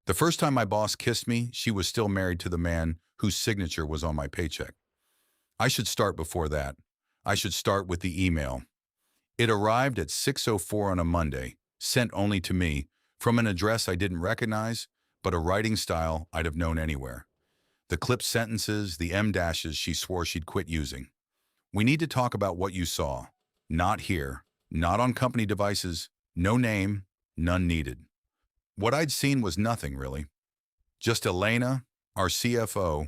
The first time my boss kissed me, she was still married to the man whose signature was on my paycheck. I should start before that. I should start with the email. It arrived at 6:04 on a Monday, sent only to me, from an address I didn't recognize, but a writing style I'd have known anywhere. The clipped sentences, the M dashes she swore she'd quit using. We need to talk about what you saw. Not here, not on company devices, no name, none needed. What I'd seen was nothing, really. Just Elena, our CFO,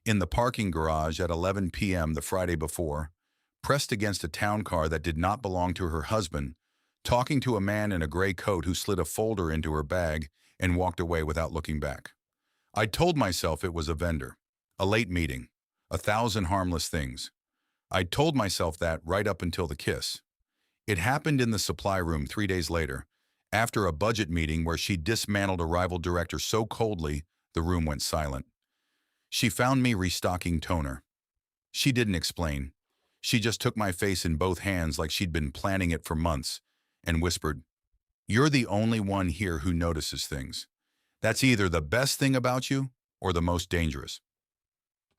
in the parking garage at 11 p.m. the Friday before, pressed against a town car that did not belong to her husband, talking to a man in a gray coat who slid a folder into her bag and walked away without looking back. I told myself it was a vendor, a late meeting, 1,000 harmless things. I told myself that right up until the kiss. It happened in the supply room 3 days later, after a budget meeting where she dismantled a rival director so coldly the room went silent. She found me restocking toner. She didn't explain. She just took my face in both hands like she'd been planning it for months and whispered, "You're the only one here who notices things. That's either the best thing about you or the most dangerous."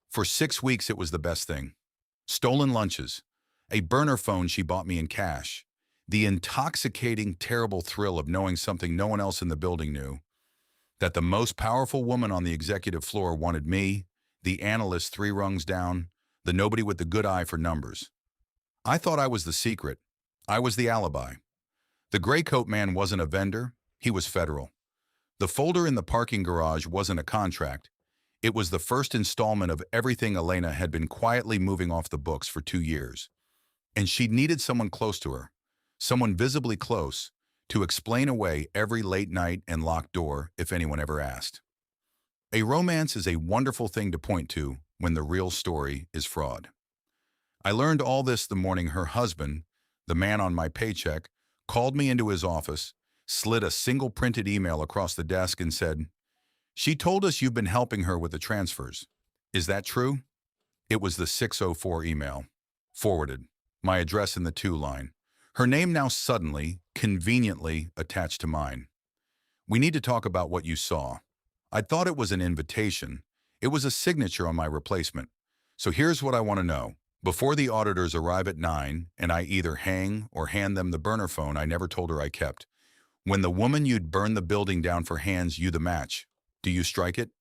For 6 weeks it was the best thing. Stolen lunches, a burner phone she bought me in cash, the intoxicating, terrible thrill of knowing something no one else in the building knew, that the most powerful woman on the executive floor wanted me, the analyst 3 rungs down, the nobody with the good eye for numbers. I thought I was the secret. I was the alibi. The gray coat man wasn't a vendor, he was federal. The folder in the parking garage wasn't a contract. It was the first installment of everything Elena had been quietly moving off the books for 2 years. And she needed someone close to her, someone visibly close, to explain away every late night and locked door if anyone ever asked. A romance is a wonderful thing to point to when the real story is fraud. I learned all this the morning her husband, the man on my paycheck, called me into his office, slid a single printed email across the desk and said, "She told us you've been helping her with the transfers. Is that true?" It was the 6:04 email. Forwarded. My address in the to line. Her name now suddenly, conveniently attached to mine. "We need to talk about what you saw. I thought it was an invitation. It was a signature on my replacement. So here's what I want to know. Before the auditors arrive at 9 and I either hang or hand them the burner phone I never told her I kept, when the woman you'd burn the building down for hands you the match, do you strike it?